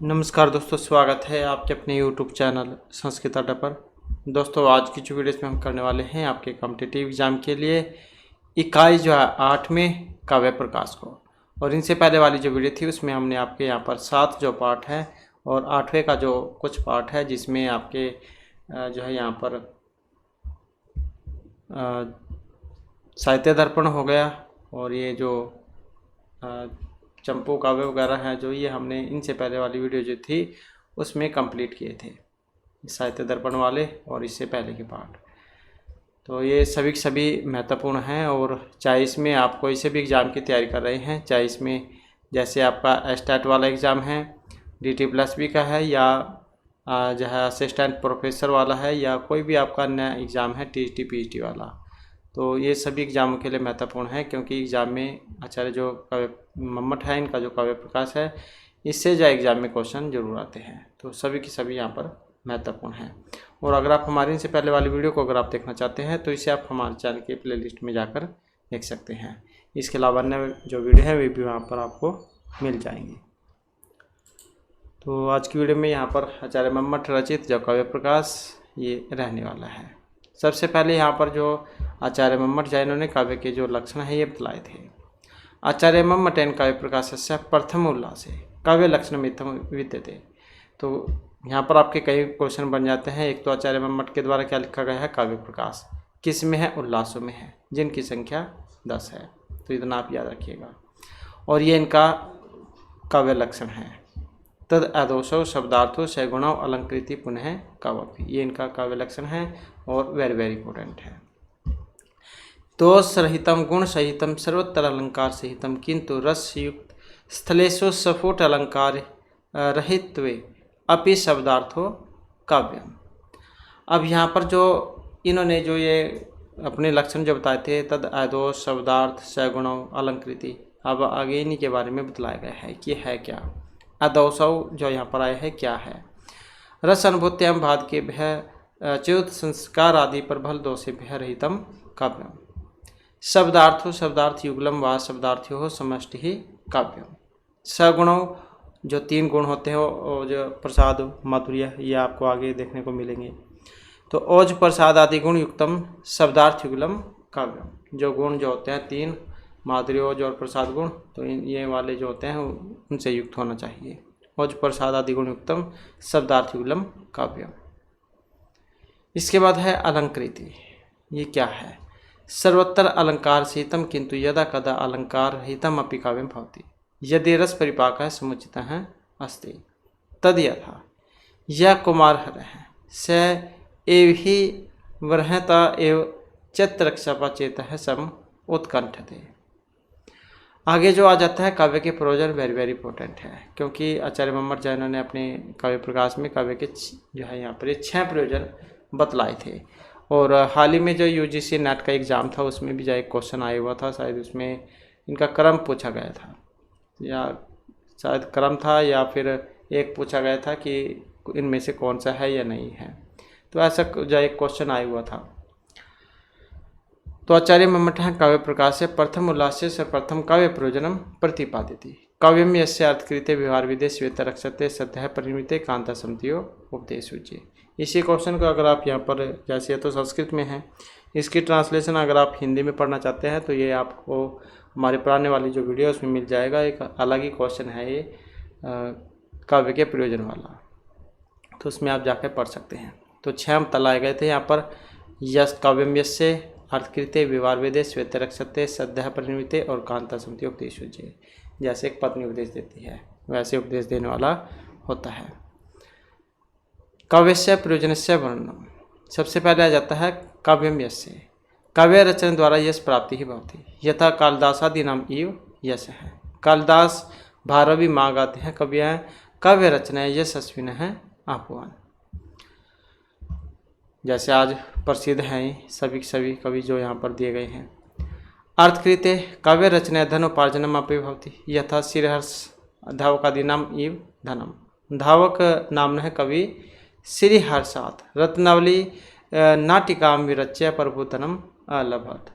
नमस्कार दोस्तों, स्वागत है आपके अपने YouTube चैनल संस्कृत अड्डा पर। दोस्तों, आज की जो वीडियो में हम करने वाले हैं आपके कॉम्पिटिटिव एग्ज़ाम के लिए इकाई जो है 8वें काव्य प्रकाश को। और इनसे पहले वाली जो वीडियो थी उसमें हमने आपके यहाँ पर 7 जो पार्ट है और 8वें का जो कुछ पार्ट है जिसमें आपके जो है यहाँ पर साहित्य दर्पण हो गया और ये जो चंपू काव्य वगैरह हैं जो ये हमने इनसे पहले वाली वीडियो जो थी उसमें कंप्लीट किए थे, साहित्य दर्पण वाले और इससे पहले के पार्ट। तो ये सभी के सभी महत्वपूर्ण हैं और चाहे इसमें आप कोई से भी एग्ज़ाम की तैयारी कर रहे हैं, चाहे इसमें जैसे आपका एस्टेट वाला एग्ज़ाम है, DT+B का है, या जो है असिस्टेंट प्रोफेसर वाला है, या कोई भी आपका नया एग्ज़ाम है TGT PGT वाला, तो ये सभी एग्ज़ामों के लिए महत्वपूर्ण है क्योंकि एग्ज़ाम में आचार्य जो काव्य मम्मट है इनका जो काव्य प्रकाश है इससे जो एग्ज़ाम में क्वेश्चन जरूर आते हैं। तो सभी की सभी यहाँ पर महत्वपूर्ण हैं। और अगर आप हमारे इनसे पहले वाली वीडियो को अगर आप देखना चाहते हैं तो इसे आप हमारे चैनल के प्लेलिस्ट में जाकर देख सकते हैं। इसके अलावा अन्य जो वीडियो है वे भी वहाँ पर आपको मिल जाएंगी। तो आज की वीडियो में यहाँ पर आचार्य मम्मट रचित जो काव्य प्रकाश ये रहने वाला है। सबसे पहले यहाँ पर जो आचार्य मम्मट जैन इन्होंने काव्य के जो लक्षण है ये बतलाए थे। आचार्य मम्मटेन काव्य प्रकाशस्य प्रथम उल्लासे काव्य लक्षण विद्यते। तो यहाँ पर आपके कई क्वेश्चन बन जाते हैं। एक तो आचार्य मम्मट के द्वारा क्या लिखा गया है, काव्य प्रकाश किस में है, उल्लासों में है, जिनकी संख्या 10 है। तो इतना आप याद रखिएगा। और ये इनका काव्य लक्षण है। तद आदोषो शब्दार्थो सगुणों अलंकृति पुनः काव्य, ये इनका काव्य लक्षण है और वेरी इंपॉर्टेंट है। दोष रहितम गुण सहितम सर्वोत्तर अलंकार सहितम किंतु रस युक्त स्थलेशो सफोट अलंकार रहित्वे अपि शब्दार्थो काव्यम। अब यहाँ पर जो इन्होंने जो ये अपने लक्षण जो बताए थे, तद आदोष शब्दार्थ सगुणों अलंकृति, अब आगे इन्हीं के बारे में बतलाया गया है कि है क्या। अदौसव जो यहाँ पर आया है क्या है। रस अनुभूत्याम भाद के भय च्युत संस्कार आदि पर भल दोषे भय रहितम काव्यम। शब्दार्थो शब्दार्थ युगलम व शब्दार्थ्यो हो समष्टि ही काव्यम। सगुणों जो 3 गुण होते हैं और जो प्रसाद माधुर्य, ये आपको आगे देखने को मिलेंगे। तो ओज प्रसाद आदि गुण युक्तम शब्दार्थ युगलम काव्यम। जो गुण जो होते हैं 3, माधुर्य, ओज और प्रसाद गुण, तो ये वाले जो होते हैं उनसे युक्त होना चाहिए। ओज प्रसाद आदि गुण युक्तम शब्दार्थ युगलम काव्यम। इसके बाद है अलंकृति। ये क्या है। सर्वोत्तर अलंकार सहितम किंतु यदा कदा अलंकार रहितम अपि काव्यम भवति यदि रस परिपाकः समुचितः अस्ति तद यथा यह कुमारहर है स एव ही वरहता एव चित्रक्षपचेतः सम उत्कंठते। आगे जो आ जाता है काव्य के प्रयोजन वेरी इंपॉर्टेंट है क्योंकि आचार्य मम्मट जैन ने अपने काव्य प्रकाश में काव्य के जो है यहाँ पर 6 प्रयोजन बतलाए थे। और हाल ही में जो UGC नेट का एग्ज़ाम था उसमें भी जो एक क्वेश्चन आया हुआ था, शायद उसमें इनका क्रम पूछा गया था, या शायद क्रम था या फिर एक पूछा गया था कि इनमें से कौन सा है या नहीं है। तो ऐसा जो एक क्वेश्चन आया हुआ था। तो आचार्य मम्मट काव्य प्रकाश से प्रथम उल्लास्य से प्रथम काव्य प्रयोजनम प्रतिपादिति काव्यम यस्य अर्थकृते व्यवहार विदे श्वेत रक्षते सद्य परिमिते कांता समतियो उपदेश सूची। इसी क्वेश्चन को अगर आप यहाँ पर, जैसे ये तो संस्कृत में है, इसकी ट्रांसलेशन अगर आप हिंदी में पढ़ना चाहते हैं तो ये आपको हमारे पुराने वाली जो वीडियो उसमें मिल जाएगा। एक अलग ही क्वेश्चन है ये काव्य के प्रयोजन वाला, तो उसमें आप जाकर पढ़ सकते हैं। तो 6 तलाए गए थे यहाँ पर। यस काव्यम यस्य अर्थकृते व्यवहार वेदे श्वेत रक्षते सद्य परिमिते और कांता समति उपदेश सूची। जैसे एक पत्नी उपदेश देती है वैसे उपदेश देने वाला होता है। काव्यस्य प्रयोजनस्य वर्णनम। सबसे पहले आ जाता है काव्यम यस्य, काव्य रचना द्वारा यश प्राप्ति ही भवति यथा कालिदासादि नाम इव यश है। कालिदास भारवी माँ गाते हैं कवियाँ, काव्य रचना यशस्विन है आह्वान। जैसे आज प्रसिद्ध हैं सभी कवि जो यहाँ पर दिए गए हैं। अर्थकृते काव्य रचना धन उपार्जनम अपि भवति यथा श्रीहर्ष धावकादि नाम इव धनम। धावक नाम है कवि श्रीहर्षात् रत्नावली नाटिकाम विरच्य प्रभुधनम अलभत।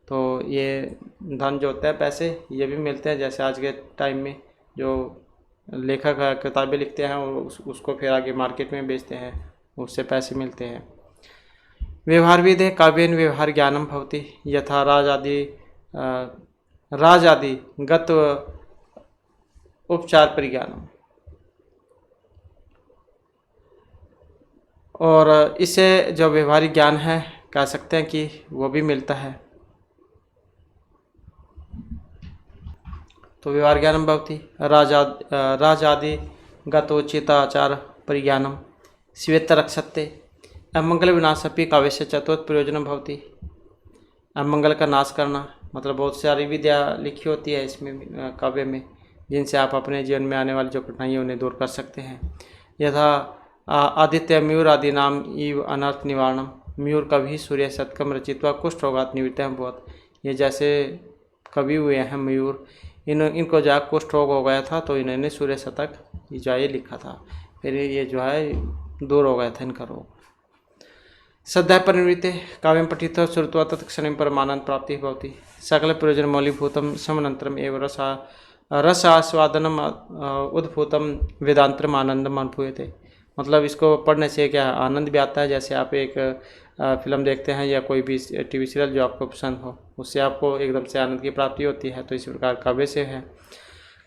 तो ये धन जो होता है पैसे, ये भी मिलते हैं। जैसे आज के टाइम में जो लेखक किताबें लिखते हैं और उसको फिर आगे मार्केट में बेचते हैं, उससे पैसे मिलते हैं। व्यवहारविदे काव्येन व्यवहार ज्ञानम भवति यथा राजादि गत उपचार परिज्ञानम। और इससे जो व्यवहारिक ज्ञान है कह सकते हैं कि वो भी मिलता है। तो व्यवहार ज्ञानम भवति राजादि गतोचिताचार परिज्ञानम स्वेत रक्षते अमंगल विनाशपि काव्यस्य चतुर्थ प्रयोजन भवति। अमंगल का नाश करना मतलब बहुत सारी विद्या लिखी होती है इसमें काव्य में, जिनसे आप अपने जीवन में आने वाली जो कठिनाइयाँ उन्हें दूर कर सकते हैं। यथा आदित्य मयूर आदि नाम इव अनर्थ निवारणम मयूर कवि सूर्य शतकम रचित्वा कुष्ठ रोगात निवृत्तम बहुत। ये जैसे कवि हुए हैं मयूर, इनको जो कुष्ठ रोग हो गया था तो इन्होंने सूर्य शतक जो ये लिखा था, फिर ये जो है दूर हो गया था इनका रोग। सद्य परिवृत्ते काव्यम पठित श्रुत्वा तत्क्षण परमानंद प्राप्ति भवति सकल प्रयोजन मौलीभूतम समनंतरम एवं रस आस्वादनम उद्भूतम वेदांतरम आनंदम अनुभूयते। मतलब इसको पढ़ने से क्या आनंद भी आता है, जैसे आप एक फिल्म देखते हैं या कोई भी टीवी सीरियल जो आपको पसंद हो, उससे आपको एकदम से आनंद की प्राप्ति होती है। तो इसी प्रकार काव्य से है।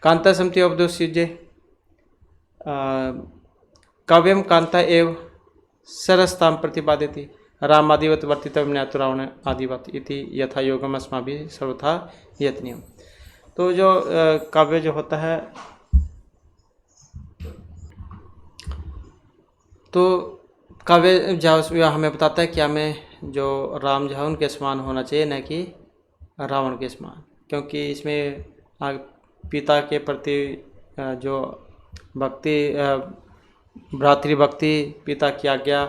कांता समति उपदोषिजे काव्यम कांता एव सरसताम प्रतिपादिति रामादिवत वर्तितव्यम न्यातो रावण आदिवत इति यथा योगम अस्माभिः सर्वथा यत्नियम। तो जो काव्य जो होता है तो काव्य जो हमें बताता है कि हमें जो राम जो है उनके समान होना चाहिए, न कि रावण के समान, क्योंकि इसमें पिता के प्रति जो भक्ति, भ्रातृभक्ति, पिता की आज्ञा,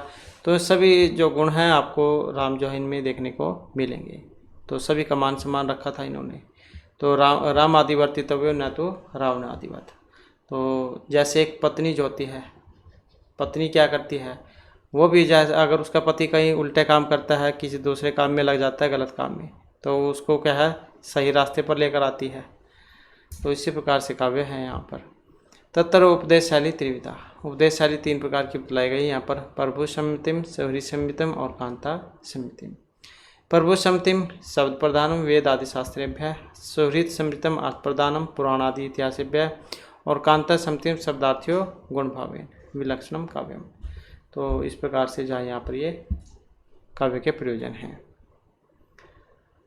तो सभी जो गुण हैं आपको राम जो है इनमें देखने को मिलेंगे। तो सभी का मान सम्मान रखा था इन्होंने। तो राम आदिवर्तितव्यो न तो रावण आदिवत। तो जैसे एक पत्नी जो होती है, पत्नी क्या करती है, वो भी जैसे अगर उसका पति कहीं उल्टे काम करता है, किसी दूसरे काम में लग जाता है, गलत काम में, तो उसको क्या है सही रास्ते पर लेकर आती है। तो इसी प्रकार से काव्य है यहाँ पर। तत्तर उपदेश शैली त्रिविधा, उपदेश शैली 3 प्रकार की बतलाई गई यहाँ पर। प्रभु सम्मितिम, सौहरी सम्मितम और कांता सम्मितिम। प्रभु सम्मितिम शब्द प्रधानम वेद आदि शास्त्रेभ्य, सौहृद सम्मितम अर्थ प्रधानम पुराण आदि इतिहासेभ्य और कांता सम्मितिम शब्दार्थियों गुण भावेन विलक्षणम काव्यम। तो इस प्रकार से जहाँ यहाँ पर ये काव्य के प्रयोजन हैं।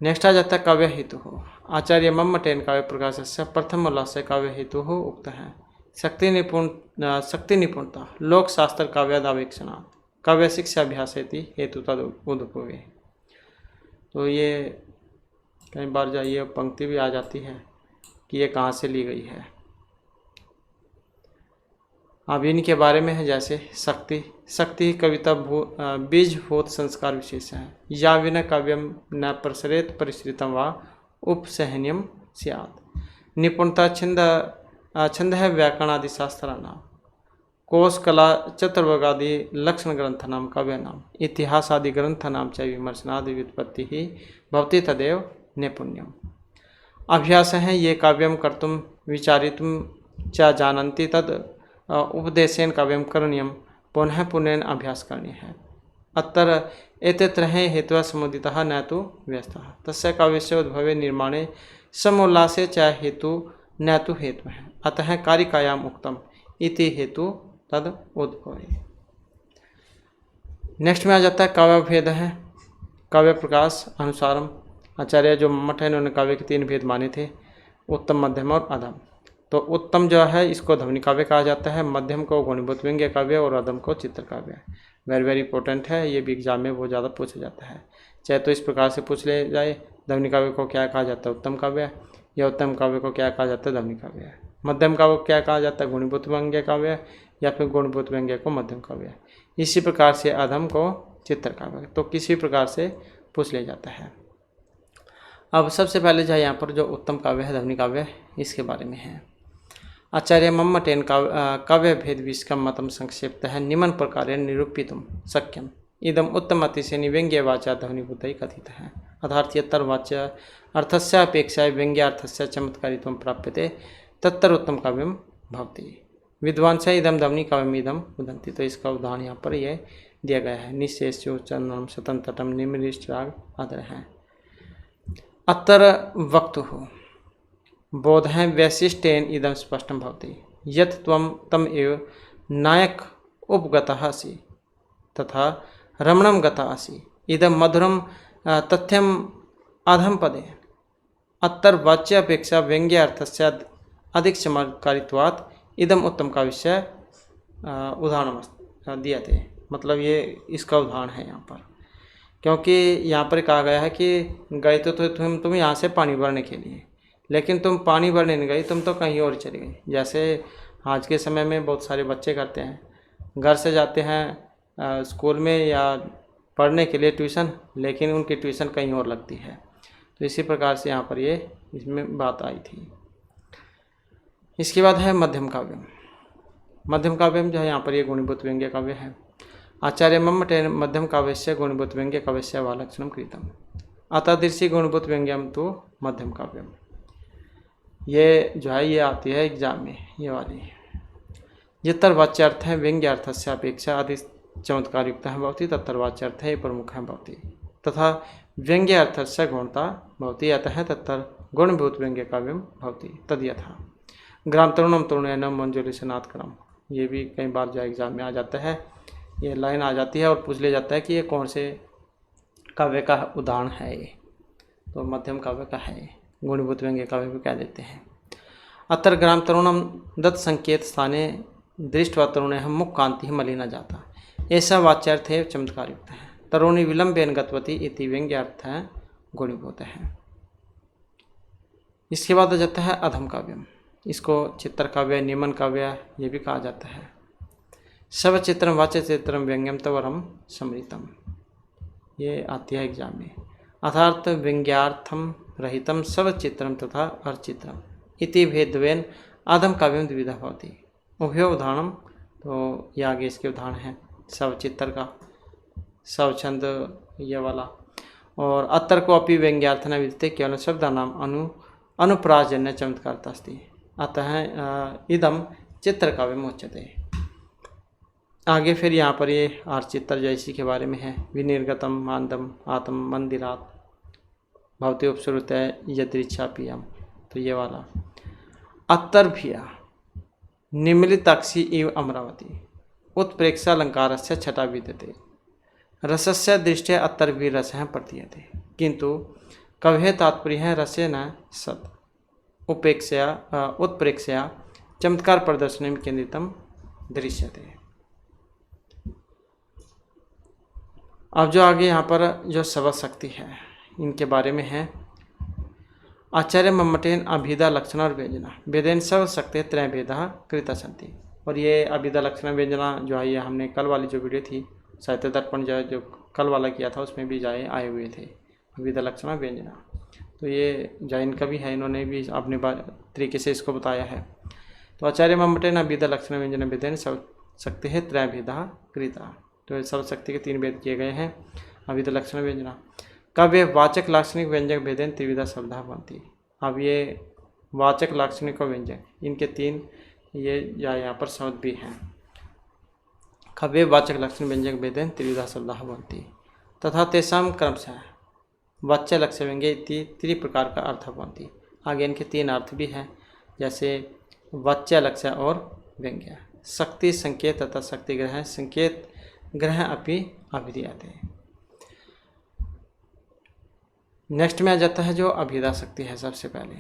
नेक्स्ट आ जाता है काव्य हेतु हो। आचार्य मम्मटेन काव्य प्रकाश से प्रथम उल्लास काव्य हेतु हो उक्त है। शक्ति निपुणता लोक शास्त्र काव्यादावेक्षणा काव्य शिक्षा अभ्यास हेतु तद उद्भवे। तो ये कई बार जाइए पंक्ति भी आ जाती है कि ये कहाँ से ली गई है। अब इनके बारे में है जैसे शक्ति कविता बीजभूत संस्कार विशेष है। या विना काव्यम न प्रसरेत परिश्रितम व उपसहनीयम स्यात्। निपुणता छंद है व्याकरणादि शास्त्राणाम कोश कला चतुर्वर्गादि लक्षण ग्रंथनाम काव्यानाम इतिहास आदि ग्रंथनाम च विमर्शनादि व्युत्पत्ति ही भवति तदेव नैपुण्यम। अभ्यास है ये काव्यम कर्तुम विचारितुम च जानन्ति तद उपदेशेन काव्यम करणीयम पुनः पुनः अभ्यास करनी है। अत्र एतत्र हेतु समुदितः न तो व्यस्तः तस्य काव्यस्य उद्भवे निर्माणे समोल्लासे च हेतु न तो हेतु है। अतः कारिकायाम उक्तम इति हेतु तद उद्भवे। नेक्स्ट में आ जाता है काव्य भेद है। काव्य प्रकाश अनुसारम आचार्य जो मठ है इन्होंने काव्य के 3 भेद माने थे, उत्तम मध्यम और अधम। तो उत्तम जो है इसको ध्वनि काव्य कहा जाता है, मध्यम को गुणीभूत व्यंग्य काव्य और अधम को चित्र काव्य। वेरी इंपॉर्टेंट है, ये भी एग्जाम में बहुत ज़्यादा पूछा जाता है। चाहे तो इस प्रकार से पूछ ले जाए, ध्वनि काव्य को क्या कहा जाता है उत्तम काव्य, या उत्तम काव्य को क्या कहा जाता है ध्वनि काव्य। मध्यम काव्य को क्या कहा जाता है गुणीभूत व्यंग्य काव्य, या फिर गुणीभूत व्यंग्य को मध्यम काव्य। इसी प्रकार से अधम को चित्र काव्य। तो किसी प्रकार से पूछ ले जाता है। अब सबसे पहले जो यहाँ पर जो उत्तम काव्य है ध्वनि काव्य, इसके बारे में है। आचार्य मम्मटेन काव्य भेद विष्कम मतम संक्षिप्त है निम्न प्रकार निरूपितुम शक्यम इदम उत्तम अतिशय व्यंग्य वाचा ध्वनिभूत कथित है। अर्थात वाच्य अर्थस्य अपेक्षा व्यंग्यार्थस्य चमत्कारित्वं प्राप्यते तत्तर उत्तम काव्यम भवति। विद्वांस इदम दमनी काव्यम इदम वदन्ति। तो इसका उदाहरण यहाँ पर यह दिया गया है। निशेषो चंदनम स्वतंत्रतम निम्नलिष्टराग आदर हैं। अत्र वक्तुः बोधः वैशिष्टेन इदम स्पष्टं भवति यत् त्वं तम एव नायक उपगतः असि तथा रमणं गतः असि। इदं मधुरं तथ्यम अधम पदे अत्र वाच्य अपेक्षा व्यंग्यार्थस्य अधिक चमत्कारित्वात् इदम उत्तम का विषय उदाहरण दिया थे। मतलब ये इसका उदाहरण है यहाँ पर, क्योंकि यहाँ पर कहा गया है कि गए तो तुम यहाँ से पानी भरने के लिए, लेकिन तुम पानी भरने नहीं गई, तुम तो कहीं और चली गई। जैसे आज के समय में बहुत सारे बच्चे करते हैं, घर से जाते हैं स्कूल में या पढ़ने के लिए ट्यूशन, लेकिन उनकी ट्यूशन कहीं और लगती है। तो इसी प्रकार से यहाँ पर ये इसमें बात आई थी। इसके बाद है मध्यम काव्यम। मध्यम काव्यम जो है यहाँ पर ये गुणीभूत व्यंग्य काव्य है। आचार्य मम्मटेन मध्यम काव्यस्य गुणीभूत व्यंग्य काव्यस्य वा लक्षणम कृतम अतादृशी गुणीभूत व्यंग्यम तो मध्यम काव्यम। ये जो है ये आती है एग्जाम में, ये वाली। जितर वाच्यार्थ है व्यंग्यार्थस्य अपेक्षा अधिक चमत्कार युक्त है भवति तत्र वाच्यार्थ है प्रमुख है भवति तथा व्यंग्यार्थस्य गुणता भवति अतः तत्र गुणभूत व्यंग्य काव्यम भवति तद यथा ग्राम तरुणम तरुणैनम मंजुलिशनाथ क्रम। ये भी कई बार जो एग्जाम में आ जाता है, ये लाइन आ जाती है और पूछ लिया जाता है कि ये कौन से काव्य का उदाहरण है। ये तो मध्यम काव्य का है, गुणभूत व्यंग्य काव्य भी कह देते हैं। अत्र ग्राम तरुणम दत्त संकेत स्थाने दृष्टवा तरुण हम मुख कांति मलिना जाता, ऐसा वाच्यार्थ है चमत्कार युक्त है। तरुणी विलंबेन गतवती इति व्यंग्यार्थ है गुणीभूत है। इसके बाद आ जाता है अधम काव्यम। इसको चित्र काव्य, नियमन काव्य ये भी कहा जाता है। शव चित्रम वाच्य चित्रम व्यंग्यम तवरम समृतम, ये आती है एग्जाम में। अर्थात व्यंग्यार्थम रहितम शव चित्रम तथा अर्चित्रम इति भेदवेन अधम काव्यम द्विविधा भवति। उभयो उदाहरणम, तो ये आगे इसके उदाहरण हैं। शव चित्र का, शव छंद ये वाला, और अत्र को अपि व्यंग्यार्थ न विद्यते केवल शब्दानाम अनुप्राजन्य चमत्कारता अस्ति अतः इदम चित्र काव्यम उच्यते। आगे फिर यहाँ पर ये आर्चित्र जैसी के बारे में है। विनिर्गतम मानदम आत्म मंदिरात भवती उपसुरत यदृच्छा पियम, तो ये वाला। अत्तर्भिया निम्लिताक्षी इव अमरावती उत्प्रेक्षालंकारस्य छटा विद्यते रसस्य दृष्टया अत्तर्भि रसः प्रतीयते किंतु कवये तात्पर्य रसे न सत् उत्प्रेक्षया चमत्कार प्रदर्शन में केंद्रितम दृश्यते। अब जो आगे यहाँ पर जो शब्द शक्ति है इनके बारे में है। आचार्य मम्मटेन अभिधा लक्षण और व्यंजना वेदेन शब्द शक्ति त्रय भेदा कृता सन्ति। और ये अभिधा लक्षण व्यंजना जो है ये हमने कल वाली जो वीडियो थी साहित्य दर्पण जो कल वाला किया था उसमें भी जाए आए हुए थे अभिधा लक्षण व्यंजना। तो ये जैन का भी है, इन्होंने भी अपने तरीके से इसको बताया है। तो आचार्य मम्मटेन अभिधा लक्षण व्यंजन वेदेन शब्द शक्ति है त्रय भेदा कृता। तो शब्द शक्ति के 3 भेद किए गए हैं। अभिधा लक्षण व्यंजना काव्य वाचक लाक्षणिक व्यंजक भेदेन त्रिविधा शब्द बनती। अब ये वाचक लाक्षणिक और व्यंजक इनके 3 ये यहाँ पर शब्द भी हैं। काव्य वाचक लक्षण व्यंजक भेदेन त्रिविधा शब्द बनती तथा तेषां क्रमशः वाच्य लक्ष्य व्यंग्य इति 3 प्रकार का अर्थ बनती। आगे इनके 3 अर्थ भी हैं, जैसे वाच्य लक्ष्य और व्यंग्य। शक्ति संकेत तथा शक्ति ग्रह संकेत ग्रह अपि अभिधीयते। नेक्स्ट में आ जाता है जो अभिधा शक्ति है। सबसे पहले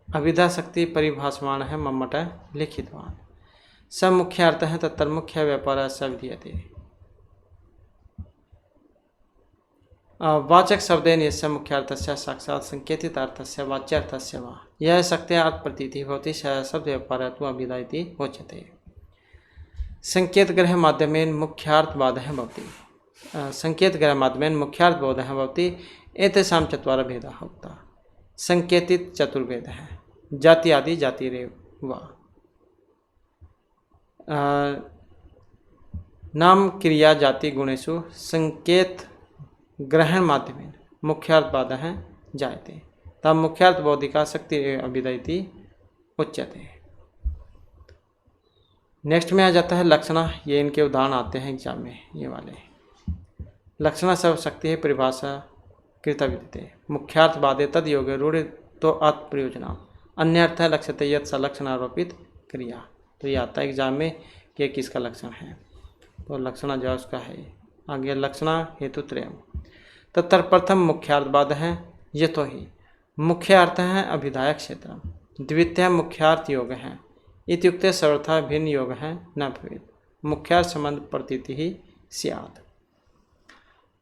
अभिधा शक्ति परिभाषमान है मम्मट लिखितवान। सब मुख्य अर्थ है तत्र मुख्य व्यापार से विधीयते। वाचक शब्देन यस्य मुख्यार्थस्य साक्षात् संकेतित अर्थस्य वाच्यार्थस्य वा यह शक्ति अर्थ प्रतीति भवति शब्द व्यापारत्व अभिधा इति उच्यते। संकेत ग्रह माध्यमेन मुख्यार्थबाधः भवति। संकेत ग्रह माध्यमेन मुख्यार्थबोधः भवति। एतेषां 4 भेदाः उक्ताः। संकेतित चतुर्भेदः जाति आदि जातिरेव वा। नाम क्रिया जाति गुणेषु संकेत ग्रहण माध्यमेन मुख्यार्थबाधः जायते तब मुख्यार्थबोधिका शक्ति अभिधा इति उच्यते। नेक्स्ट में आ जाता है लक्षणा। ये इनके उदाहरण आते हैं एग्जाम में, ये वाले। लक्षणा सब शक्ति है परिभाषा कृत विदिते मुख्यार्थ बाधे तद योग रूढ़ तो अर्थ प्रयोजना अन्य अर्थ है लक्ष्यते यद सलक्षण आरोपित क्रिया। तो ये आता है एग्जाम में कि किसका लक्षण है, तो लक्षणा जो है उसका है। आगे लक्षणा हेतु त्रयम तत्तर प्रथम मुख्यार्थ बाध है ये तो ही मुख्य अर्थ है अभिधायक क्षेत्र, द्वितीय मुख्यार्थ योग है इत्युक्ते सर्वथा भिन्न योग है न भवेद मुख्यार्थ संबंध प्रतीति ही स्यात्।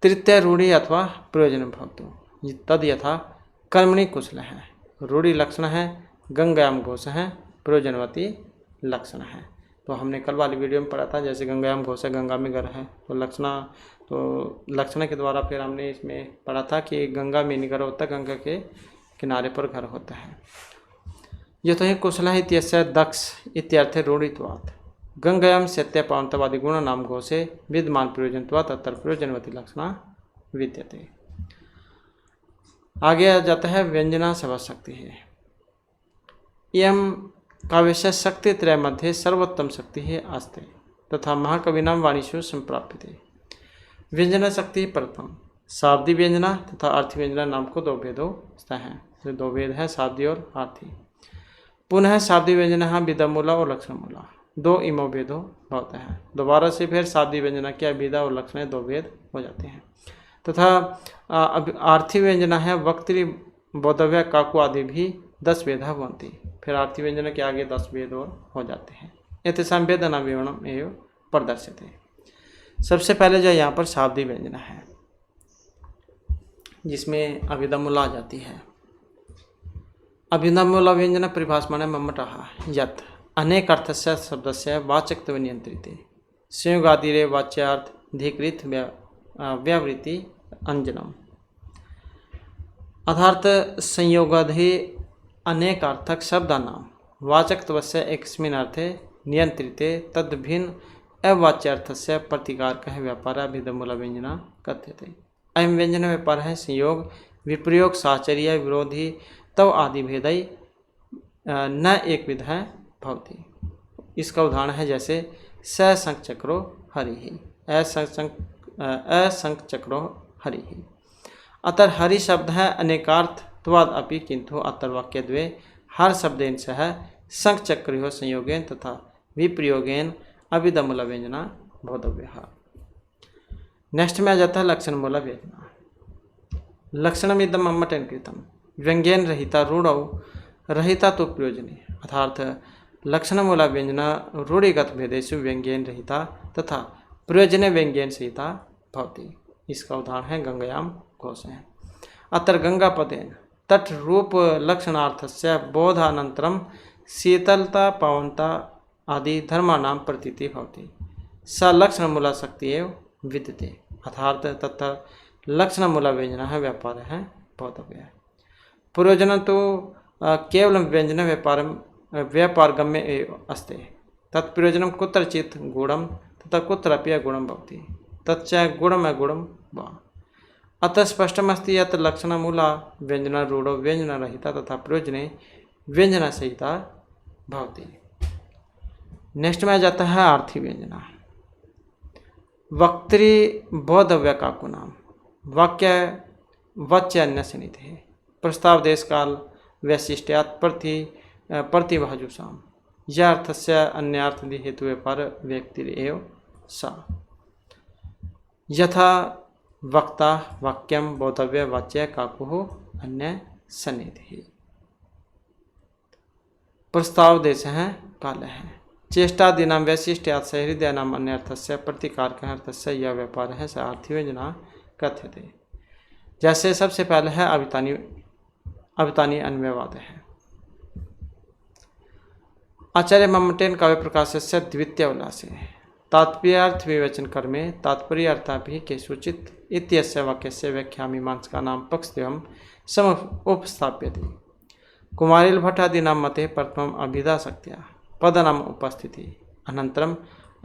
तृतीय रूढ़ि अथवा प्रयोजन भवतु तद यथा कर्मणि कुशल है, रूढ़ि लक्षण है गंगायाम घोष है प्रयोजनवती लक्षण है। तो हमने कल वाली वीडियो में पढ़ा था जैसे गंगायाम घोष है गंगा में घर है, तो लक्षण के द्वारा फिर हमने इसमें पढ़ा था कि गंगा में नहीं घर होता, गंगा के किनारे पर घर होता है। ये तो ही कुशल इत्यस्य दक्ष इत्यर्थे रूढ़ित्वात् गंगायाम सत्य पावनत्वादि गुण नाम घोषे विद्यमान प्रयोजनत्वात् तत्र प्रयोजनवती लक्षणा विद्यते। आगे आ जाता है व्यंजना सभा शक्ति है। यम काव्यस्य शक्ति त्रय मध्ये सर्वोत्तम शक्ति है आस्ते तथा महाकविनाम वाणीषु संप्राप्यते। व्यंजना शक्ति प्रथम शाब्दी व्यंजना तथा अर्थी व्यंजना नाम को दो भेदों हैं, तो दो भेद है शाब्दी और अर्थी। पुनः शाब्दी व्यंजना विदमूला और लक्षण मूला दो इमो भेदो होता है। दोबारा से फिर शाब्दी व्यंजना क्या विदा और लक्षण दो भेद हो जाते हैं। तथा आर्थी व्यंजना है वक्तृ बोधव्य काकु आदि भी 10 भेदा बनती, फिर आर्थी व्यंजना के आगे 10 भेद और हो जाते हैं। एतेषां वेदना विवरणम एवं प्रदर्शिते। सबसे पहले जो यहाँ पर शाब्दी व्यंजना है जिसमें अभिधमूला आ जाती है। अभिधमूला व्यंजना परिभाषमाने मम्मटः यत् अनेक अर्थस्य शब्दस्य वाचकत्व नियंत्रिते संयोगादिरे वाच्यार्थ धिकृत व्यावृत्ति अंजनम। अर्थात संयोगादि अनेक अर्थक शब्दानां वाचकत्वस्य एकस्मिन् अर्थे नियंत्रिते तद्भिन्न अवाच्यार्थस्य प्रतिकारकः व्यापारः अभिधमूला व्यंजना कथ्यते। अयं व्यंजन व्यापार है संयोग विप्रयोग साचर्य विरोधी तव आदि भेदई न एक विध है भवती। इसका उदाहरण है जैसे संक चक्रो हरि ही असंक चक्रो हरि ही। अतर हरि शब्द है अनेकार्थत्वाद अपि किंतु अतर वाक्य द्वे हर शब्देन सह संक चक्रो संयोगेन तथा विप्रयोगेन अभिधमूला व्यंजना बोधव्यः। नेक्स्ट में आ जाता है लक्षण मूला व्यंजना। लक्षणमिदम अम्मटेन कृतम व्यंग्येन रहिता रूढ़ौ रहिता तो प्रयोजने। अर्थात लक्षण मूला व्यंजना रूढ़िगत भेदेषु व्यंग्येन रहिता तथा प्रयोजने व्यंग्येन सहिता भवति। इसका उदाहरण है गंगायाम घोष है। अत्र गंगापदेन तट रूप लक्षणार्थस्य बोधानन्तरं शीतलता पावनता आदि धर्माणां प्रतीति भवति स लक्षण मूला शक्ति एव विद्यते। अर्थात तथा लक्षण मूला व्यंजना है व्यापार है भवतव्य। प्रयोजन तो केवल व्यंजन व्यापार गम्य अस्ति तत्प्रयोजनं कुत्रचित् गुणं तथा कुत्रापि अगुणं भवति तच्च गुणम् अगुणं वा। अतः स्पष्टमस्ति यत् लक्षणमूला व्यंजना रूढ़ो व्यंजनरहिता तथा प्रयोजने व्यंजनसहिता भवति। नेक्स्ट में आ जाता है आर्थी व्यंजना। वक्तृ बोधव्य काकु नाम वाक्य वाच्यान्य सन्निधि है प्रस्ताव देश काल वैशिष्ट्यात् प्रतिभाजुषाम या अर्थस्य अन्यार्थदि हेतु व्यापार व्यक्ति एव सा यथा वक्ता वाक्यम बोधव्य वाच्य काकु अन्य सन्निधि। प्रस्ताव देश है काल है चेष्टादीनां वैशिष्ट्यात् सहृदयानाम् अन्यर्थस्य प्रतिकारकः अर्थस्य यह व्यापार है स आर्थी व्यंजना कथ्यते। जैसे सबसे पहले है अभितानी अन्वयवाद है। आचार्य मम्मटेन काव्य प्रकाशस्य द्वितीय उल्लासे तात्पर्यार्थ विवेचन कर्मे तात्पर्य अर्थाभि के सूचित इत्यस्य वाक्यस्य व्याख्या मीमांसका नाम पक्षद्वयम् समुपस्थाप्यते। कुमारिल भट्टादीनां मते प्रथमम् अभिधा शक्त्या पदानाम् उपस्थिति अनन्तरम्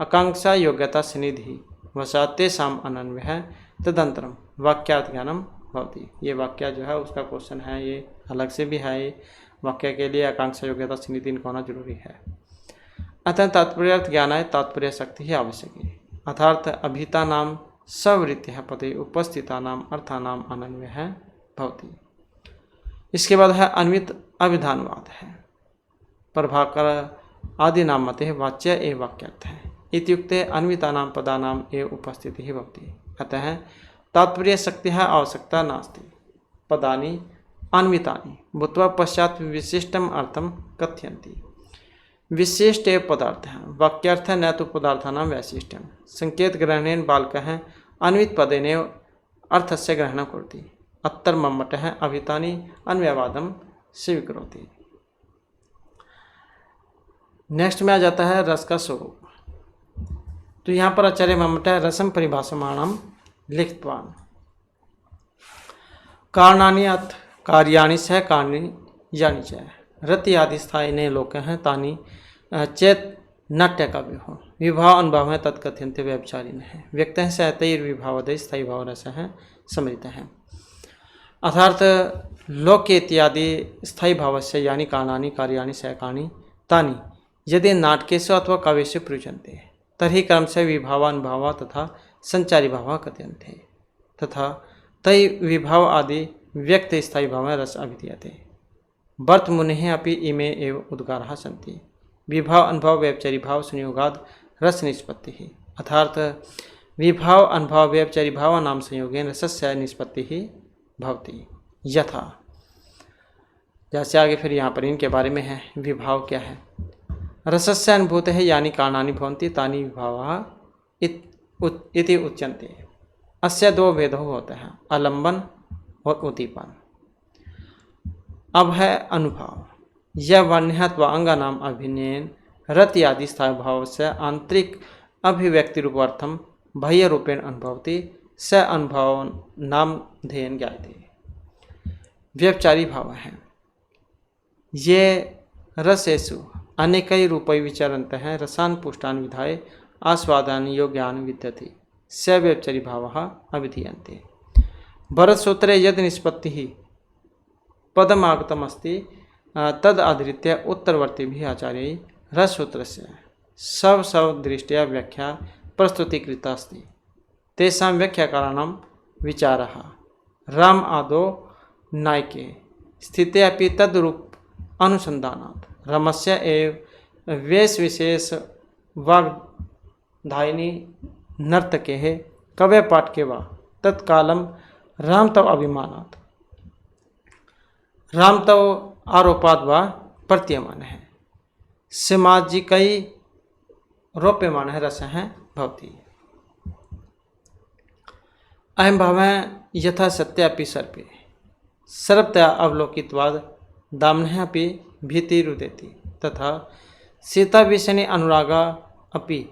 आकांक्षा योग्यता सन्निधि वशात् तेषाम् अनन्वयः तदनन्तरं वाक्यार्थ ज्ञानम भवति। ये वाक्य जो है उसका क्वेश्चन है, ये अलग से भी है। ये वाक्य के लिए आकांक्षा योग्यता सन्निधि होना जरूरी है। अतः तात्पर्यार्थ ज्ञानाय तात्पर्य शक्ति ही आवश्यक है। अर्थात अभिता नाम सवृत्ति पदे उपस्थिता नाम अर्थानाम अनन्वय है भवति। इसके बाद है अन्वित अभिधानवाद है। प्रभाकर आदि नाम मते वाच्य एवं वाक्यर्थ है इत्युक्ते अन्विता नाम पदा नाम एवं उपस्थिति ही भवति। अतः तात्पर्य शक्ति है आवश्यकता नास्ति। पदानि अन्वितानि भूत्वा पश्चात विशिष्टम अर्थम कथयन्ति। विशिष्ट एवं पदार्थ है वाक्यर्थ न तो पदार्थानां वैशिष्ट्यम। संकेत ग्रहणेन बालकः अन्वित पदेनेव अर्थस्य ग्रहणं करोति। अत्र मम्मटः अभितानि अन्वयवादं स्वीकरोति। नेक्स्ट में आ जाता है रस का स्वरूप। तो यहाँ पर आचार्य मम्मटः रसम परिभाषमाणं लिखितवान्। कारणानि अथ कार्याणि सह कारणानि यानि च रति आदि स्थायिने लोकः तानि चेत नाट्य काव्य हो विभाव अनुभव है तत्कथ्यन्ते व्यभिचारिण है व्यक्त है सहतैर्विभावदय स्थायी भाव रस है समृत है। अर्थात लोक इत्यादि स्थायी भाव से यानी कारणानि कार्याणि सहकारणी तानि यदि नाटकेषु अथवा काव्येषु प्रयुज्यन्ते तर्हि क्रमशः विभावानुभाव तथा संचारी भाव कथ्यन्ते तथा तै विभाव आदि व्यक्त स्थायी भाव रस अभिधीयते। वर्तमुनेः अपि इमे एव उद्गाराः सन्ति। विभाव अनुभव व्यभिचारी भाव संयोगाद रस निष्पत्ति ही। अर्थात विभाव अनुभव व्यभिचारी भाव नाम संयोगेन रसस्य निष्पत्ति ही भवति। यथा जैसे आगे फिर यहाँ पर इनके बारे में है। विभाव क्या है? रसस्य अनुभूत है यानी कारणानि भवन्ति तानि विभावाः इति उच्यन्ते। अस्य दो भेदों होते हैं आलम्बन और उद्दीपन। अब है अनुभव। यह वर्ण्यत्व अंगानाम अभिनयन रति आदि स्थायी भाव से आंतरिक अभिव्यक्ति रूपार्थम बाह्य रूपेण अनुभवति स अनुभव नाम ध्येयन ज्ञायते। व्यभिचारी भाव है ये रसेषु अनेकै रूपै विचरन्तः हैं रसान् पुष्टान् विधाय आस्वादान् योग्यान् विद्यते स व्यभिचारी भावः अभिधीयन्ते। भरतसूत्रे यद निष्पत्तिः पदमागतमस्ति तद आधृत्य उत्तरवर्ती भी आचार्य रससूत्र से सब दृष्टिया व्याख्या प्रस्तुतिकृता अस्ति। तेषां व्याख्याकाराणां विचारः राम आदौ नायके स्थिते अपि तद्रूप अनुसंधानात् रमस्य एव वेश विशेष वाग्धायिनी नर्तके कवय पाठके वा तत्कालं राम तव अभिमानात् राम तव आरोपाद व प्रतीयमान है सामाजिकै रोप्यमान है रस है भवति। अयं भाव यथा सत्यापि सर्पे सर्वतया अवलोकितवाद दाम्नः अपि भीतिरुदेति तथा सीता विषयिणी अनुरागा अपि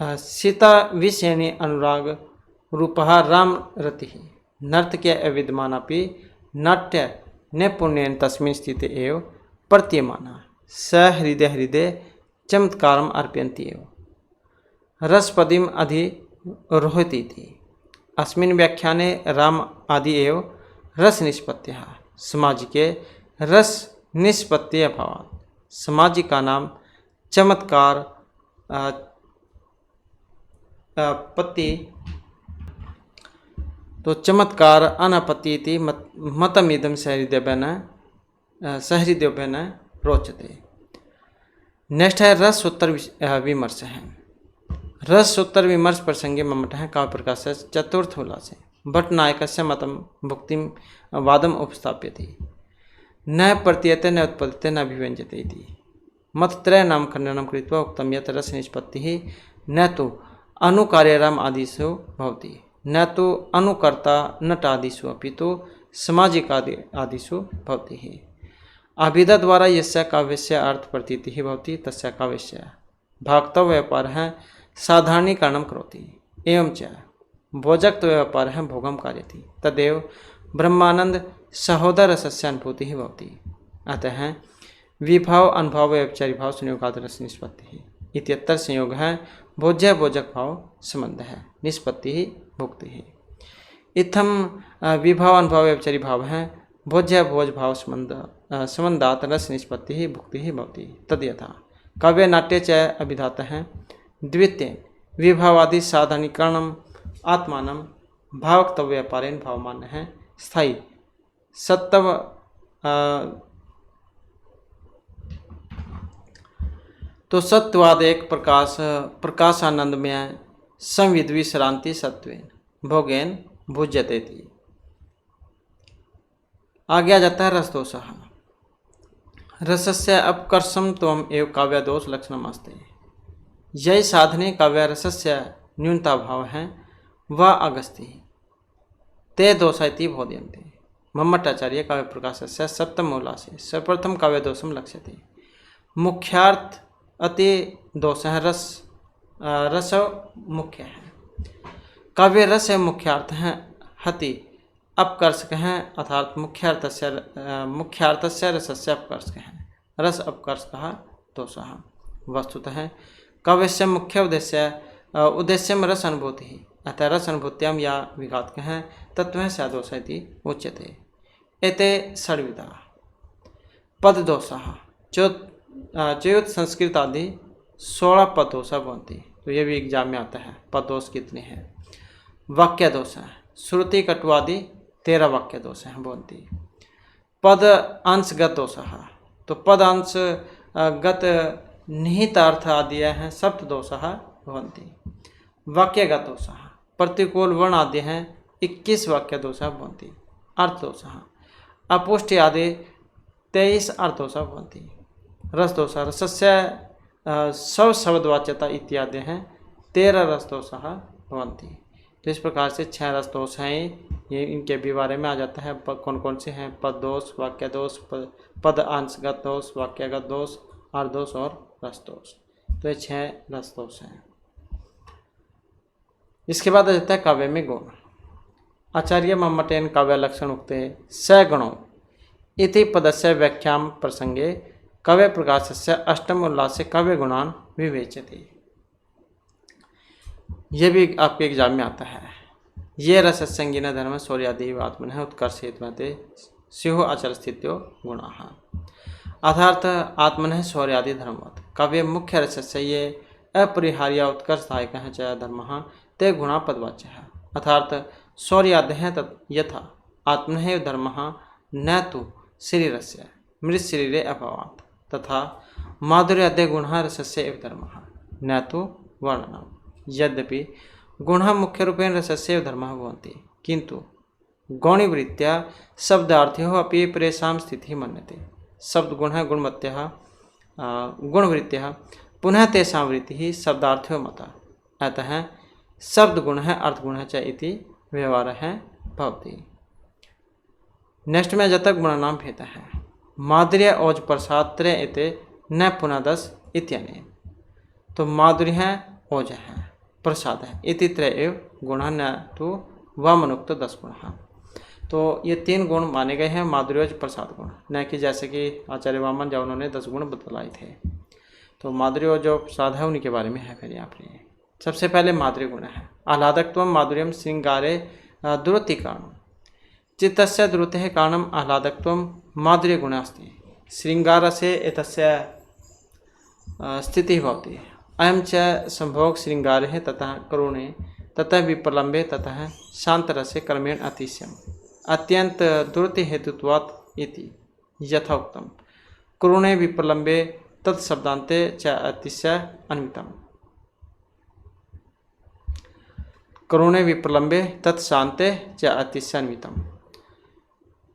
सीता विषयिणी अनुराग रूपः राम रतिः नर्तक्य अविद्यमानापि नाट्य नैपुण्येन तस्मिन् स्थिते एव प्रतीयमाना स हृदय चमत्कारम् अर्पयन्ति एव रसपदीम् अधिरोहति इति। अस्मिन् व्याख्याने राम आदि एव रस निष्पत्त्यः सामाजिके रस निष्पत्ति अभावात् सामाजिकानां चमत्कार पत्ति तो चमत्कार अनपत्ति इति मतमिदं सहृदयेन रोचते। नेक्स्ट है रस उत्तर विमर्श है। रस उत्तर विमर्श प्रसंगे मम्मटः काव्य प्रकाश चतुर्थ उल्लासे भट्ट नायकस्य मतं भुक्तिं वादम उपस्थाप्यते न प्रतीयते न उत्पद्यते न अभिव्यञ्जते इति मतत्रय नाम खण्डनं कृत्वा उक्तं यत् रस निष्पत्तिः न तु अनुकार्यराम आदिषु भवति न तो अनुकर्ता नटादिषु अपि तो सामाजिकादि आदिषु भवति। अभिधा द्वारा यस्य काव्यस्य अर्थ प्रतीतिः भवति तस्य काव्यस्य भाक्तव्य व्यापारः साधारणीकरणं करोति एवं च भोजकत्व व्यापारः भोगं कारयति तदेव ब्रह्मानंद सहोदररसस्य अनुभूतिः भवति। अतः विभाव अनुभव व्यभिचारी भाव संयोगाद रस निष्पत्तिः इत्यत्र संयोगः भोज्य भोजक भाव संबंध है निष्पत्ति ही भुक्ति ही। इत्थम विभाव अनुभव व्यभिचारी भाव है भोज्य भोज भाव संबंधात रस निष्पत्ति ही भुक्ति ही भवति तद यथा काव्य नाट्य च अभिधातः। द्वितीय विभावादि साधनीकरणम आत्मानम भावक्तव्य व्यापारेण भावमान्य है। स्थायी सत्तव तो सत्यवाद एक प्रकाशानंदमय संविद्वी श्रांति सत्वेन भोगेन भुज्यते थी। आगे आ जाता है रसदोष। रसस्य अपकर्षम त्वम एव काव्य दोष लक्षणम अस्ति। यही साधने काव्य रसस्य न्यूनता भाव है व अगस्ति ते दोषाइति बोधयन्ते। मम्मटाचार्य काव्य प्रकाशस्य सप्तम मूला से सर्वप्रथम काव्य दोषम लक्ष्यते। मुख्यार्थ अति दोष है रस मुख्य है। काव्य रस मुख्यार्थ है हति अपकर्षक हैं अर्थात मुख्यार्थस्य रसस्य अपकर्षक हैं। रस अपकर्षकः दोषः। वस्तुतः काव्यस्य मुख्य उद्देश्यम रस अनुभूति ही अतः रस अनुभूत्याम या विघातकः तत्वः स दोषः इति उच्यते। एते षड्विधा पददोषः चयुत संस्कृत आदि 16 पददोषः भवन्ति। तो ये भी एग्जाम में आता है पददोष कितने हैं। वाक्य दोष है श्रुति कटुआदि 13 वाक्य दोष हैं भवन्ति। पद अंशगत दोष है तो पद अंश गत निहित अर्थ आदि हैं सप्त दोष भवन्ति। वाक्यगत दोष प्रतिकूल वर्ण आदि हैं 21 वाक्य दोष भवन्ति। अर्थ दोष अपुष्टि आदि 23 अर्थ दोष भवन्ति। रस दोष रसस्य सब शब्दवाच्यता इत्यादि हैं 13 रस दोष भवन्ति। तो इस प्रकार से 6 रस दोष हैं। ये इनके भी बारे में आ जाता है कौन कौन से हैं। पद दोष, वाक्य दोष, पद अंशगत दोष, वाक्यगत दोष, अर्थ दोष और रस दोष। तो ये 6 रस दोष हैं। इसके बाद आ जाता है काव्य में गुण। आचार्य मम्मटेन काव्य लक्षण उक्ते स गुणों इति पदस्य व्याख्याम प्रसंगे काव्य प्रकाशस्य अष्टम उल्लासे काव्य गुणान विवेचते। यह भी आपके एग्जाम में आता है। ये रससंगीन धर्म शौर्यादि आत्मन है उत्कर्ष हेतुमते स्युः आचर स्थित्यो गुणाः। अर्थात आत्मन है शौर्यादि धर्मवत् काव्य मुख्य रसस्य ये अपरिहार्य उत्कर्षदायक है च धर्मः ते गुणा पदवाच्य है। अर्थात शौर्यादि है यथा आत्मन है धर्मः न तो शरीरस्य मृत शरीरे अभावात् तथा माधुर्यादि गुणः रसस्य एव धर्मः न तो वर्णनम्। यद्यपि गुणः मुख्य रूपेण रसस्य धर्मः भवन्ति किंतु गौणीवृत्त्या शब्दार्थ्योः अपि परेषां स्थितिः मन्यते। शब्द गुणः गुणवत्त्यः गुणवृत्त्यः पुनः तेषां वृत्तिः शब्दार्थ्यो मता। अतः शब्द गुणः अर्थ गुणः च इति व्यवहारः भवति। नेक्स्ट में जतक गुणानां भेदः माधुर्य ओज प्रसाद त्रय एते न पुनदस इत्यनेन। तो माधुर्य है ओज है प्रसाद है इति त्रय गुण न तो वामनुक्त 10 गुण। तो ये 3 गुण माने गए हैं माधुर्य प्रसाद गुण, न कि जैसे कि आचार्य वामन जब उन्होंने 10 गुण बतलाए थे। तो माधुर्य जो प्रसाद है उन्हीं के बारे में है। फिर यहाँ पर सबसे पहले माधुर्य गुण है आह्लादकत्वं माधुर्यम श्रृंगारे दुरति कारणम। चित्तस्य दुरतेः कारणम आह्लादकत्वं माधुर्य गुण अस्ति। श्रृंगारसे एतस्य स्थितिः भवति। अयं च संभोग श्रृंगारे ततः करुणे ततः विप्रलम्बे ततः शांतरसे क्रमेण अतिशयम् अत्यंत दुरति हेतुत्वात् इति यथा उक्तम्। करुणे विप्रलम्बे तत्शब्दान्ते च अतिशय अन्वितम्। करुणे विप्रलम्बे तत्शान्ते च अतिशय अन्वितम्।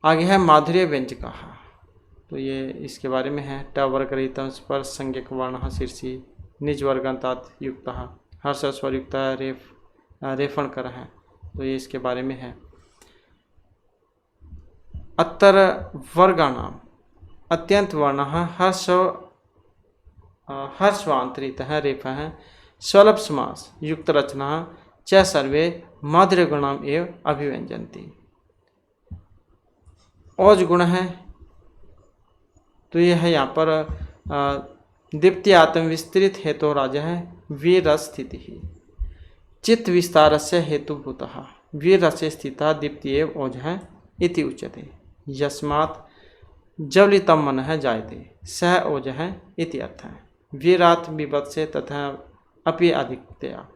आगे है माधुर्य व्यंजकः। तो ये इसके बारे में है टवर्गरहितं स्पर्श संज्ञक वर्णः शीर्षि निज वर्गांतात युक्तः हर्ष स्वर युक्त रेफण कर है। तो ये इसके बारे में है। अत्तर वर्गाणाम अत्यंत वर्णः हर्षवांतरितः रेफः स्वल्प समास युक्त रचना च सर्वे माधुर्य गुणाम एव अभिव्यंजन्ति। ओज गुण है तो यह है यहाँ पर दीप्ति आत्म विस्तृत हेतु राजा है वीर स्थिति ही चित्त विस्तार से हेतुभूतः वीर रसे स्थिता दीप्ति एव ओज है इति उच्यते। यस्मात् जवलितम मन है जायते सह ओज है इति अर्थ है। वीरात् विभत्से तथा अपि अधिकतया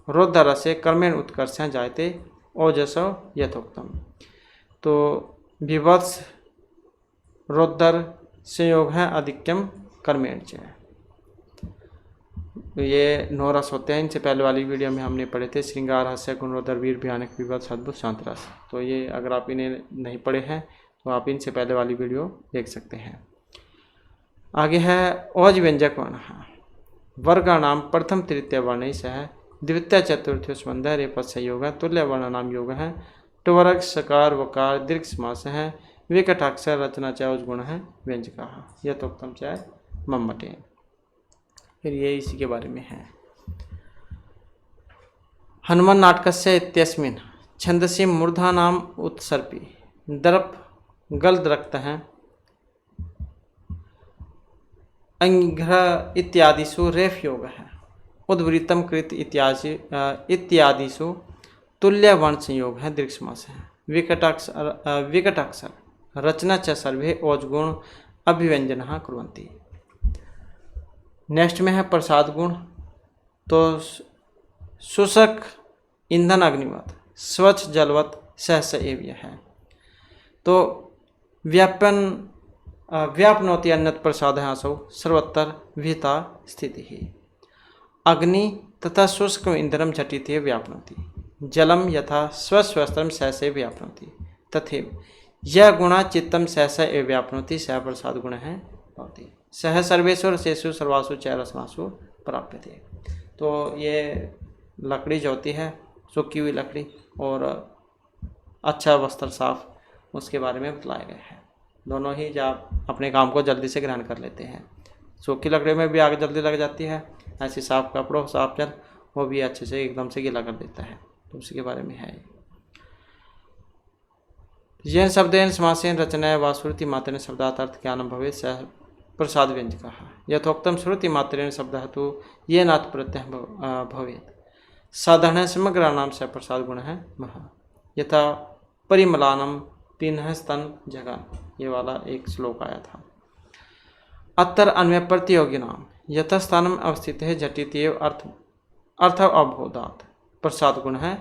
रोद्धरस्य कर्मेण उत्कर्षः जायते ओजसो यथोक्तम। तो विभत्स रोद्धर संयोग है अधिक्यम कर्मेण च। ये 9 रस होते हैं। इनसे पहले वाली वीडियो में हमने पढ़े थे श्रृंगार, हास्य, गुणोदर, वीर, भयानक, विभत्स, अद्भुत, शांत रस। तो ये अगर आप इन्हें नहीं पढ़े हैं तो आप इनसे पहले वाली वीडियो देख सकते हैं। आगे है ओज व्यंजक वर्ण। वर्गाणाम प्रथम तृतीय वर्ण सह द्वितीय चतुर्थ्य स्मंद रेपद संयोग है। तुल्य वर्ण नाम योग है। टवर्ग सकार वकार दीर्घ समास है। विकटाक्षर रचना चाहे गुण है व्यंजका यथोक्तम चाहे मम्मटे। फिर ये इसी के बारे में है। हनुमान नाटकस्य इत्यस्मिन् छंदसि मूर्धा नाम उत्सर्पी दर्प गल्द रक्त हैं अंघ्र इत्यादिषु रेफ योग है। उद्वृतम कृत इत्यादिषु तुल्य वर्ण संयोग है। दीर्घ समास है। विकटाक्षर रचना च सर्वे ओजगुण अभिव्यंजन कुर्वन्ति। नेक्स्ट में है प्रसाद गुण। तो शुष्क ईंधन अग्निवत स्वच्छ जलवत सहस एव्य है। तो व्यापनोति अन्यत प्रसाद है असौ सर्वत्र विहिता स्थिति ही। अग्नि तथा शुष्क ईंधनम झटिति व्यापनोति जलम यथा स्वस्वस्त्रम सहसे व्यापनोति तथैव यह गुणा चित्तम सहस एव व्यापनोति सह प्रसाद गुण है भवति सह सर्वेषु रसेषु सर्वासु च रसनासु प्राप्यते। तो ये लकड़ी जो होती है सूखी हुई लकड़ी और अच्छा वस्त्र साफ, उसके बारे में बतलाए गए हैं। दोनों ही जब अपने काम को जल्दी से ग्रहण कर लेते हैं। सूखी लकड़ी में भी आग जल्दी लग जाती है, ऐसे साफ कपड़ों साफ जल वो भी अच्छे से एकदम से गीला कर देता है। तो उसी के बारे में है। येन शब्देन समासेन रचनाया वा श्रुति मात्रेण शब्दात् अर्थ ज्ञानम भवेत् सः प्रसाद व्यंजकः। यथोक्तम श्रुति मात्रेण शब्दः तु येनात् प्रत्ययः भवेत्। साधारण समग्राणाम स प्रसाद गुण है महा यथा परिमलानम पिन्ह स्तन जगन। ये वाला एक श्लोक आया था। अत्र अन्वय प्रतियोगी नाम यथास्थानम अवस्थित है झटित्येव अर्थ अवबोधात् प्रसाद गुण है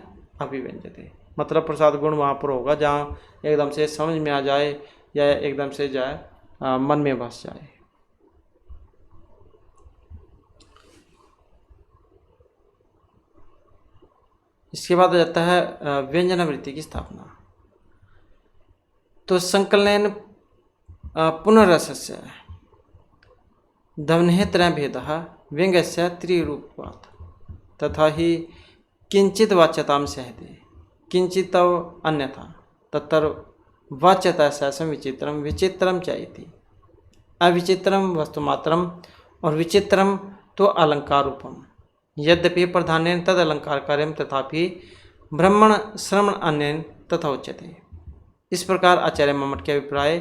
अभिव्यंजते। मतलब प्रसाद गुण वहाँ पर होगा जहाँ एकदम से समझ में आ जाए या एकदम से जाए मन में बस जाए। इसके बाद आ जाता है व्यंजन वृत्ति की स्थापना। तो संकलन पुनरसस्य ध्वनेः भेदः व्यंग्यस्य त्रिरूपत्वात् तथा ही किंचित वाच्यतां सहते किंचित अन्यथा तत्र वाच्यता सहसम विचित्रम विचित्रम चाहिए। अविचित्रम वस्तुमात्रम और विचित्रम तो अलंकार रूपम यद्यपि प्रधानेन तद अलंकार कार्यम तथापि ब्रह्मण श्रवण अन्यन तथा उच्यते। इस प्रकार आचार्य मम्मट के अभिप्राय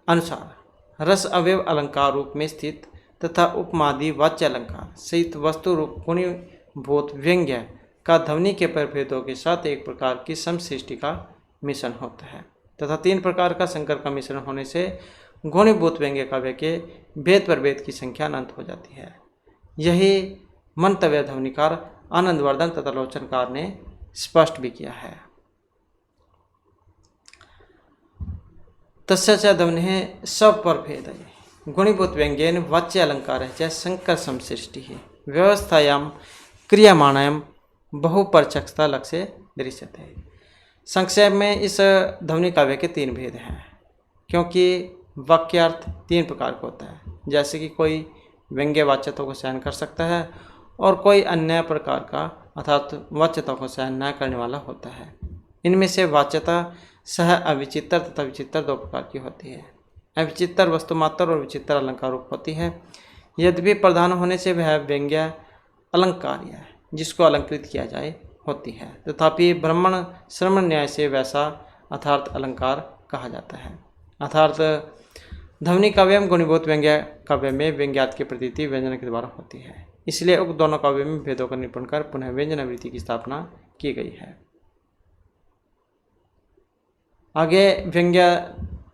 अनुसार रस अवयव अलंकार रूप में स्थित तथा उपमादि वाच्य अलंकार सहित वस्तु रूप गुणीभूत व्यंग्य का ध्वनि के प्रभेदों के साथ एक प्रकार की समसृष्टि का मिश्रण होता है तथा 3 प्रकार का संकर का मिश्रण होने से गुणीभूत व्यंग्य काव्य के भेद प्रभेद की संख्या अनंत हो जाती है। यही मंतव्य ध्वनिकार आनंदवर्धन तथा लोचनकार ने स्पष्ट भी किया है। तस्य च ध्वनिः सब पर भेद गुणीभूत व्यंग्येन वाच्य अलंकार च संकर समसृष्टि व्यवस्थायां क्रियमाणायां बहुपरचक्षता लक्ष्य दृश्यते। संक्षेप में इस ध्वनि काव्य के 3 भेद हैं, क्योंकि वाक्यार्थ 3 प्रकार का होता है। जैसे कि कोई व्यंग्य वाच्यता को सहन कर सकता है और कोई अन्य प्रकार का अर्थात वाच्यता को सहन न करने वाला होता है। इनमें से वाच्यता सह अविचित्र तथा विचित्र 2 प्रकार की होती है। अविचित्र वस्तुमात्र और विचित्र अलंकार रूप होती है। यद्यपि प्रधान होने से वह व्यंग्य अलंकार्य है जिसको अलंकृत किया जाए होती है, तथापि ब्राह्मण श्रवण न्याय से वैसा अर्थात अलंकार कहा जाता है। अर्थात ध्वनि काव्य में गुणीभूत व्यंग्य काव्य में व्यंग्यात की प्रतीति व्यंजन के द्वारा होती है। इसलिए उक्त दोनों काव्य में भेदों का निरूपण कर पुनः व्यंजन वृत्ति की स्थापना की गई है। आगे व्यंग्य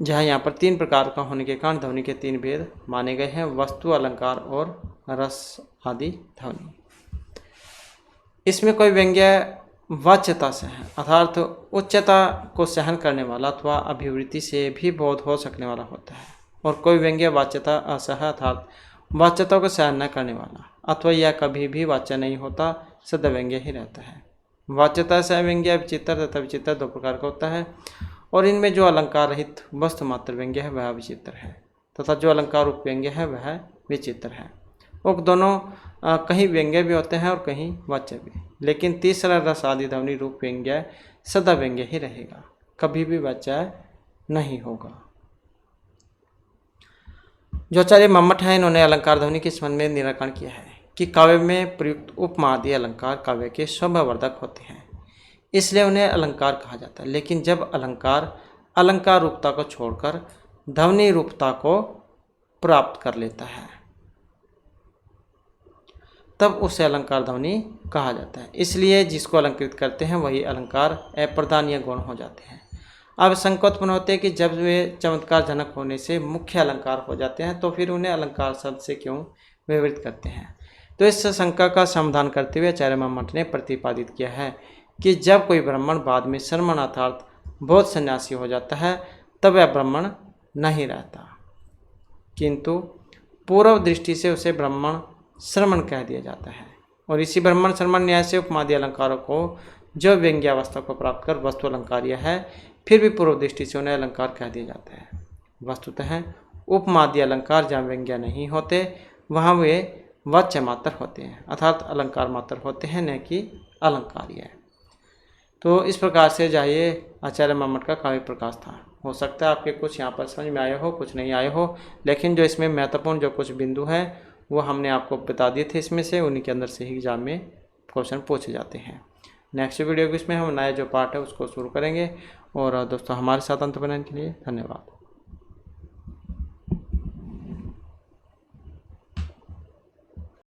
जहाँ यहाँ पर 3 प्रकार का होने के कारण ध्वनि के 3 भेद माने गए हैं, वस्तु, अलंकार और रस आदि ध्वनि। इसमें कोई व्यंग्य वाच्यता से है अर्थात उच्चता को सहन करने वाला अथवा अभिवृत्ति से भी बोध हो सकने वाला होता है, और कोई व्यंग्य वाच्यता असह अर्थात वाच्यता को सहन न करने वाला अथवा यह कभी भी वाच्य नहीं होता, सदा व्यंग्य ही रहता है। वाच्यता से व्यंग्य विचित्र तथा विचित्र 2 प्रकार का होता है, और इनमें जो अलंकार रहित वस्तु मात्र व्यंग्य है वह विचित्र है तथा जो अलंकार रूप व्यंग्य है वह विचित्र है। उक्त दोनों कहीं व्यंग्य भी होते हैं और कहीं वाच्य भी, लेकिन तीसरा रस आदि ध्वनि रूप व्यंग्य सदा व्यंग्य ही रहेगा, कभी भी वाच्य नहीं होगा। जो आचार्य मम्मट हैं इन्होंने अलंकार ध्वनि के संबंध में निराकरण किया है कि काव्य में प्रयुक्त उपमा आदि अलंकार काव्य के शोभावर्धक होते हैं, इसलिए उन्हें अलंकार कहा जाता है। लेकिन जब अलंकार अलंकार रूपता को छोड़कर ध्वनि रूपता को प्राप्त कर लेता है तब उसे अलंकार ध्वनि कहा जाता है। इसलिए जिसको अलंकृत करते हैं वही अलंकार अप्रधानीय गुण हो जाते हैं। अब शंका उत्पन्न होते हैं कि जब वे चमत्कार जनक होने से मुख्य अलंकार हो जाते हैं तो फिर उन्हें अलंकार शब्द से क्यों विवृत करते हैं। तो इस शंका का समाधान करते हुए आचार्य मम्मट ने प्रतिपादित किया है कि जब कोई ब्राह्मण बाद में श्रमण अर्थात बौद्ध सन्यासी हो जाता है तब वह ब्राह्मण नहीं रहता, किंतु पूर्व दृष्टि से उसे ब्राह्मण श्रमण कह दिया जाता है। और इसी ब्राह्मण श्रमण न्याय से उपमादि अलंकारों को जो व्यंग्यावस्था को प्राप्त कर वस्तु अलंकार्य है फिर भी पूर्व दृष्टि से उन्हें अलंकार कह दिया जाता है। वस्तुतः उपमादि अलंकार जहाँ व्यंग्य नहीं होते वहाँ वे वाच्य मात्र होते हैं अर्थात अलंकार मात्र होते हैं, न कि अलंकार्य। तो इस प्रकार से जाइए आचार्य मम्मट का काव्य प्रकाश था। हो सकता है आपके कुछ यहाँ पर समझ में आए हो, कुछ नहीं आए हो, लेकिन जो इसमें महत्वपूर्ण जो कुछ बिंदु हैं वो हमने आपको बता दिए थे। इसमें से उन्हीं के अंदर से ही एग्जाम में क्वेश्चन पूछे जाते हैं। नेक्स्ट वीडियो इसमें हम नया जो पार्ट है उसको शुरू करेंगे। और दोस्तों हमारे साथ अंत बनाने के लिए धन्यवाद।